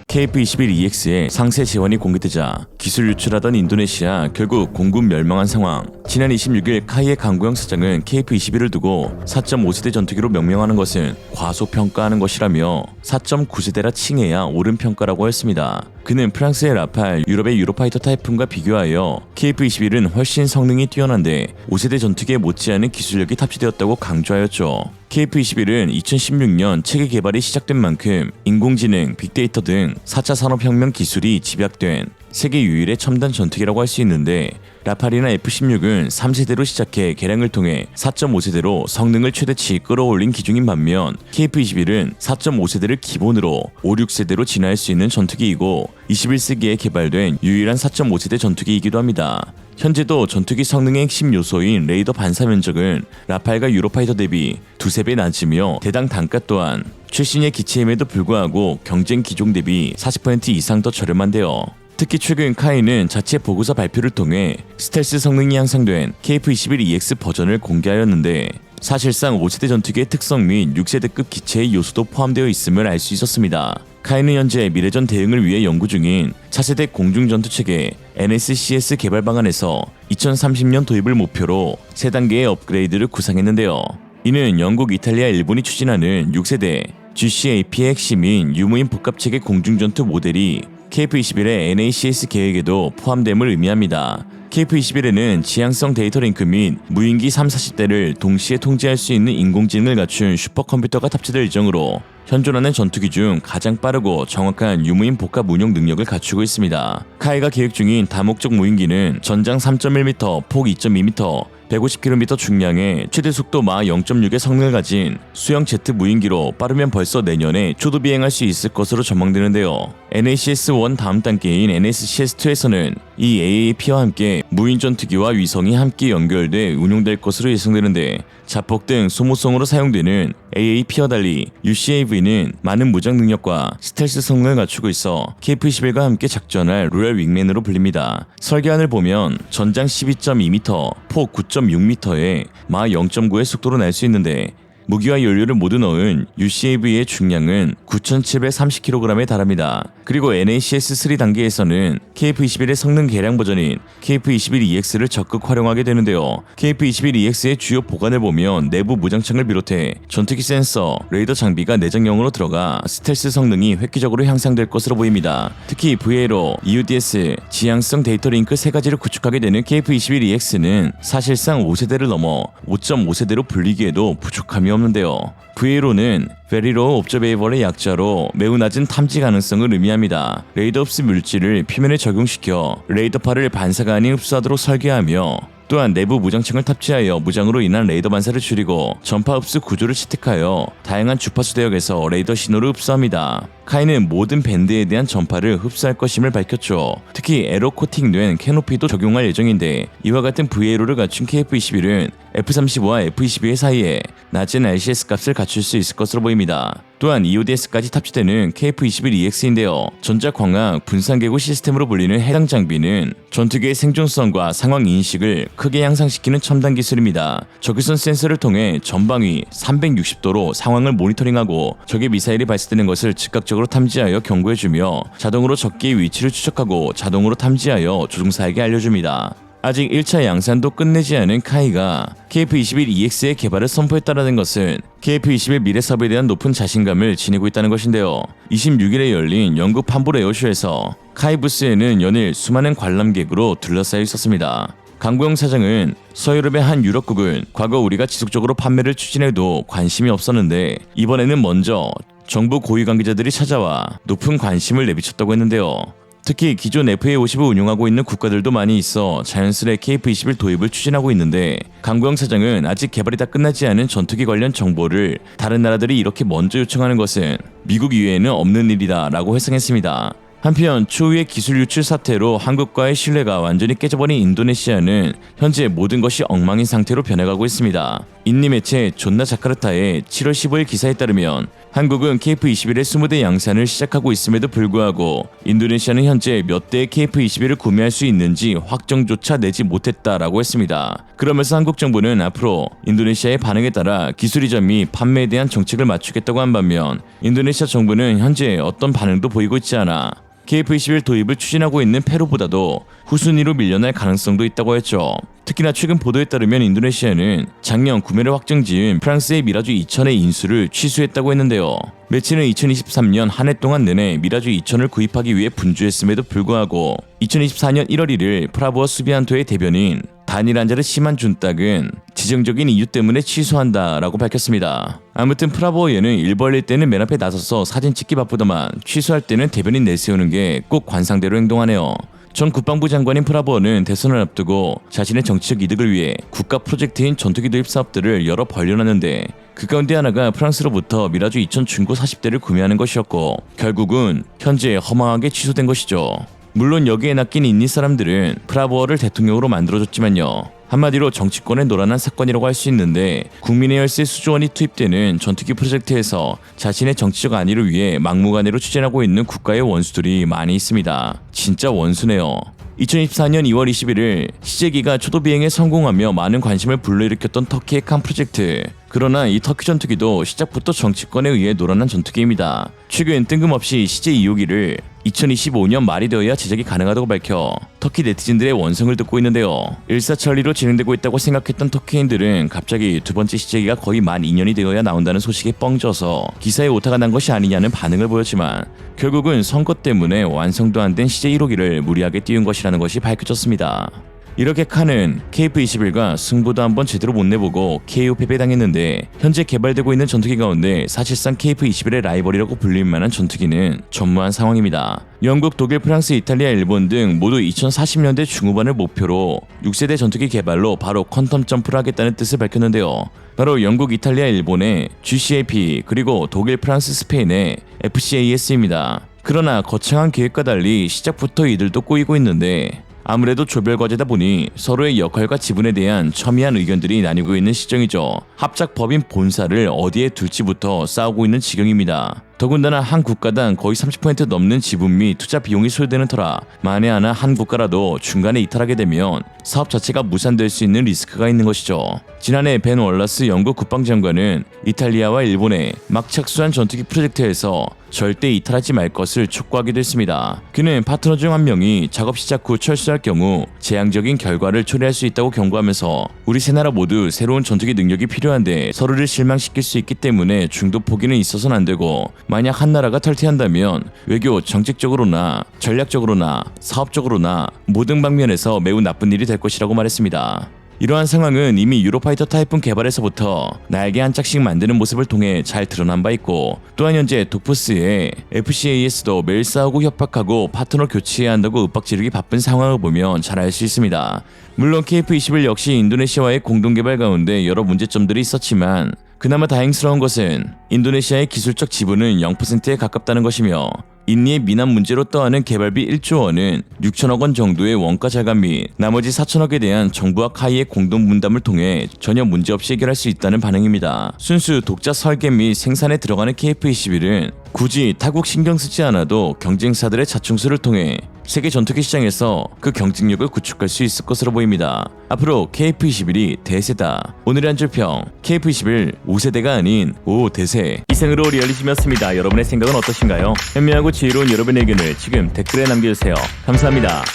KF-21EX의 상세 지원이 공개되자 기술 유출하던 인도네시아 결국 공군 멸망한 상황. 지난 26일 카이의 강구영 사장은 KF-21을 두고 4.5세대 전투기로 명명하는 것은 과소평가하는 것이라며 4.9세대라 칭해야 옳은 평가라고 했습니다. 그는 프랑스의 라팔, 유럽의 유로파이터 타이푼과 비교하여 KF-21은 훨씬 성능이 뛰어난데 5세대 전투기에 못지않은 기술력이 탑재되었다고 강조하였죠. KF-21은 2016년 체계 개발이 시작된 만큼 인공지능, 빅데이터 등 4차 산업혁명 기술이 집약된 세계 유일의 첨단 전투기라고 할 수 있는데, 라팔이나 F-16은 3세대로 시작해 개량을 통해 4.5세대로 성능을 최대치 끌어올린 기종인 반면 KF-21은 4.5세대를 기본으로 5, 6세대로 진화할 수 있는 전투기이고 21세기에 개발된 유일한 4.5세대 전투기이기도 합니다. 현재도 전투기 성능의 핵심 요소인 레이더 반사 면적은 라팔과 유로파이터 대비 두세 배 낮으며 대당 단가 또한 최신의 기체임에도 불구하고 경쟁 기종 대비 40% 이상 더 저렴한데요. 특히 최근 카이는 자체 보고서 발표를 통해 스텔스 성능이 향상된 KF-21EX 버전을 공개하였는데, 사실상 5세대 전투기의 특성 및 6세대급 기체의 요소도 포함되어 있음을 알 수 있었습니다. 카이는 현재 미래전 대응을 위해 연구 중인 차세대 공중전투체계 NSCS 개발 방안에서 2030년 도입을 목표로 3단계의 업그레이드를 구상했는데요. 이는 영국, 이탈리아, 일본이 추진하는 6세대 GCAP의 핵심인 유무인 복합체계 공중전투 모델이 KF-21의 NACS 계획에도 포함됨을 의미합니다. KF-21에는 지향성 데이터 링크 및 무인기 3,40대를 동시에 통제할 수 있는 인공지능을 갖춘 슈퍼컴퓨터가 탑재될 예정으로 현존하는 전투기 중 가장 빠르고 정확한 유무인 복합 운용 능력을 갖추고 있습니다. 카이가 계획 중인 다목적 무인기는 전장 3.1m, 폭 2.2m, 150km 중량의 최대 속도 마 0.6의 성능을 가진 수형 제트 무인기로 빠르면 벌써 내년에 초도 비행할 수 있을 것으로 전망되는데요. NACS-1 다음 단계인 NSCS-2에서는 이 AAP와 함께 무인 전투기와 위성이 함께 연결돼 운용될 것으로 예상되는데, 자폭 등 소모성으로 사용되는 AAP와 달리 UCAV는 많은 무장 능력과 스텔스 성능을 갖추고 있어 KF-21과 함께 작전할 로얄 윙맨으로 불립니다. 설계안을 보면 전장 12.2m, 폭 9.6m에 마 0.9의 속도로 날 수 있는데, 무기와 연료를 모두 넣은 UCAV의 중량은 9,730kg에 달합니다. 그리고 NACS-3 단계에서는 KF-21의 성능 개량 버전인 KF-21EX를 적극 활용하게 되는데요. KF-21EX의 주요 보관을 보면 내부 무장창을 비롯해 전투기 센서, 레이더 장비가 내장형으로 들어가 스텔스 성능이 획기적으로 향상될 것으로 보입니다. 특히 VA로, EUDS, 지향성 데이터 링크 3가지를 구축하게 되는 KF-21EX는 사실상 5세대를 넘어 5.5세대로 불리기에도 부족함이 없는데요. VA로는 Very Low Observable의 약자로 매우 낮은 탐지 가능성을 의미합니다. 레이더 흡수 물질을 표면에 적용시켜 레이더파를 반사가 아닌 흡수하도록 설계하며, 또한 내부 무장창을 탑재하여 무장으로 인한 레이더 반사를 줄이고 전파 흡수 구조를 채택하여 다양한 주파수 대역에서 레이더 신호를 흡수합니다. 카이는 모든 밴드에 대한 전파를 흡수할 것임을 밝혔죠. 특히 에러 코팅된 캐노피도 적용할 예정인데, 이와 같은 VA로를 갖춘 KF-21은 F-35와 F-22의 사이에 낮은 RCS 값을 갖출 수 있을 것으로 보입니다. 또한 EODS까지 탑재되는 KF-21EX인데요. 전자광학 분산개구 시스템으로 불리는 해당 장비는 전투기의 생존성과 상황 인식을 크게 향상시키는 첨단 기술입니다. 적외선 센서를 통해 전방위 360도로 상황을 모니터링하고 적의 미사일이 발사되는 것을 즉각적으로 탐지하여 경고해주며, 자동으로 적기의 위치를 추적하고 자동으로 탐지하여 조종사에게 알려줍니다. 아직 1차 양산도 끝내지 않은 카이가 KF-21EX의 개발을 선포했다는 것은 KF-21 미래 사업에 대한 높은 자신감을 지니고 있다는 것인데요. 26일에 열린 영국 팜볼 에어쇼에서 카이 부스에는 연일 수많은 관람객으로 둘러싸여 있었습니다. 강구영 사장은 서유럽의 한 유럽국은 과거 우리가 지속적으로 판매를 추진해도 관심이 없었는데, 이번에는 먼저 정부 고위 관계자들이 찾아와 높은 관심을 내비쳤다고 했는데요. 특히 기존 FA-50을 운용하고 있는 국가들도 많이 있어 자연스레 KF-21 도입을 추진하고 있는데, 강구영 사장은 아직 개발이 다 끝나지 않은 전투기 관련 정보를 다른 나라들이 이렇게 먼저 요청하는 것은 미국 이외에는 없는 일이다 라고 회상했습니다. 한편 초유의 기술 유출 사태로 한국과의 신뢰가 완전히 깨져버린 인도네시아는 현재 모든 것이 엉망인 상태로 변해가고 있습니다. 인니 매체 존나 자카르타의 7월 15일 기사에 따르면 한국은 KF-21의 20대 양산을 시작하고 있음에도 불구하고 인도네시아는 현재 몇 대의 KF-21을 구매할 수 있는지 확정조차 내지 못했다라고 했습니다. 그러면서 한국 정부는 앞으로 인도네시아의 반응에 따라 기술 이전 및 판매에 대한 정책을 맞추겠다고 한 반면 인도네시아 정부는 현재 어떤 반응도 보이고 있지 않아 KF-21 도입을 추진하고 있는 페루보다도 후순위로 밀려날 가능성도 있다고 했죠. 특히나 최근 보도에 따르면 인도네시아는 작년 구매를 확정지은 프랑스의 미라주 2000의 인수를 취소했다고 했는데요. 매체는 2023년 한 해 동안 내내 미라주 2000을 구입하기 위해 분주했음에도 불구하고 2024년 1월 1일 프라보어 수비안토의 대변인 다닐 안자르 시만준딱은 지정적인 이유 때문에 취소한다라고 밝혔습니다. 아무튼 프라보어에는 일 벌릴 때는 맨 앞에 나서서 사진 찍기 바쁘더만 취소할 때는 대변인 내세우는 게 꼭 관상대로 행동하네요. 전 국방부 장관인 프라보어는 대선을 앞두고 자신의 정치적 이득을 위해 국가 프로젝트인 전투기 도입 사업들을 여러 벌려놨는데 그 가운데 하나가 프랑스로부터 미라주 2000 중고 40대를 구매하는 것이었고 결국은 현재 허망하게 취소된 것이죠. 물론 여기에 낚인 인니 사람들은 프라보어를 대통령으로 만들어줬지만요. 한마디로 정치권의 노란한 사건이라고 할 수 있는데 국민의 열세 수조원이 투입되는 전투기 프로젝트에서 자신의 정치적 안위를 위해 막무가내로 추진하고 있는 국가의 원수들이 많이 있습니다. 진짜 원수네요. 2024년 2월 21일 시제기가 초도 비행에 성공하며 많은 관심을 불러일으켰던 터키의 칸 프로젝트. 그러나 이 터키 전투기도 시작부터 정치권에 의해 노란한 전투기입니다. 최근 뜬금없이 시제 2호기를 2025년 말이 되어야 제작이 가능하다고 밝혀 터키 네티즌들의 원성을 듣고 있는데요. 일사천리로 진행되고 있다고 생각했던 터키인들은 갑자기 두 번째 시제기가 거의 만 2년이 되어야 나온다는 소식에 뻥져서 기사에 오타가 난 것이 아니냐는 반응을 보였지만 결국은 선거 때문에 완성도 안 된 시제 1호기를 무리하게 띄운 것이라는 것이 밝혀졌습니다. 이렇게 칸은 KF-21과 승부도 한번 제대로 못 내보고 KO 패배당했는데 현재 개발되고 있는 전투기 가운데 사실상 KF-21의 라이벌이라고 불릴 만한 전투기는 전무한 상황입니다. 영국, 독일, 프랑스, 이탈리아, 일본 등 모두 2040년대 중후반을 목표로 6세대 전투기 개발로 바로 퀀텀 점프를 하겠다는 뜻을 밝혔는데요. 바로 영국, 이탈리아, 일본의 GCAP 그리고 독일, 프랑스, 스페인의 FCAS입니다. 그러나 거창한 계획과 달리 시작부터 이들도 꼬이고 있는데 아무래도 조별 과제다 보니 서로의 역할과 지분에 대한 첨예한 의견들이 나뉘고 있는 시정이죠. 합작 법인 본사를 어디에 둘지부터 싸우고 있는 지경입니다. 더군다나 한 국가당 거의 30% 넘는 지분 및 투자 비용이 소요되는 터라 만에 하나 한 국가라도 중간에 이탈하게 되면 사업 자체가 무산될 수 있는 리스크가 있는 것이죠. 지난해 벤 월러스 영국 국방장관은 이탈리아와 일본의 막 착수한 전투기 프로젝트에서 절대 이탈하지 말 것을 촉구하기도 했습니다. 그는 파트너 중 한 명이 작업 시작 후 철수할 경우 재앙적인 결과를 초래할 수 있다고 경고하면서 우리 세 나라 모두 새로운 전투기 능력이 필요한데 서로를 실망시킬 수 있기 때문에 중도 포기는 있어서는 안 되고 만약 한 나라가 탈퇴한다면 외교, 정책적으로나 전략적으로나 사업적으로나 모든 방면에서 매우 나쁜 일이 될 것이라고 말했습니다. 이러한 상황은 이미 유로파이터 타이푼 개발에서부터 날개 한 짝씩 만드는 모습을 통해 잘 드러난 바 있고 또한 현재 독프스의 FCAS도 매일 싸우고 협박하고 파트너 교체해야 한다고 윽박지르기 바쁜 상황을 보면 잘 알 수 있습니다. 물론 KF-21 역시 인도네시아와의 공동개발 가운데 여러 문제점들이 있었지만 그나마 다행스러운 것은 인도네시아의 기술적 지분은 0%에 가깝다는 것이며 인니의 미남 문제로 떠하는 개발비 1조 원은 6천억 원 정도의 원가 절감 및 나머지 4천억에 대한 정부와 카이의 공동 분담을 통해 전혀 문제없이 해결할 수 있다는 반응입니다. 순수 독자 설계 및 생산에 들어가는 KF-21은 굳이 타국 신경 쓰지 않아도 경쟁사들의 자충수를 통해 세계 전투기 시장에서 그 경쟁력을 구축할 수 있을 것으로 보입니다. 앞으로 KF-21이 대세다. 오늘의 한 줄 평, KF-21 5세대가 아닌 5대세. 이상으로 리얼리즘이었습니다. 여러분의 생각은 어떠신가요? 현명하고 지혜로운 여러분의 의견을 지금 댓글에 남겨주세요. 감사합니다.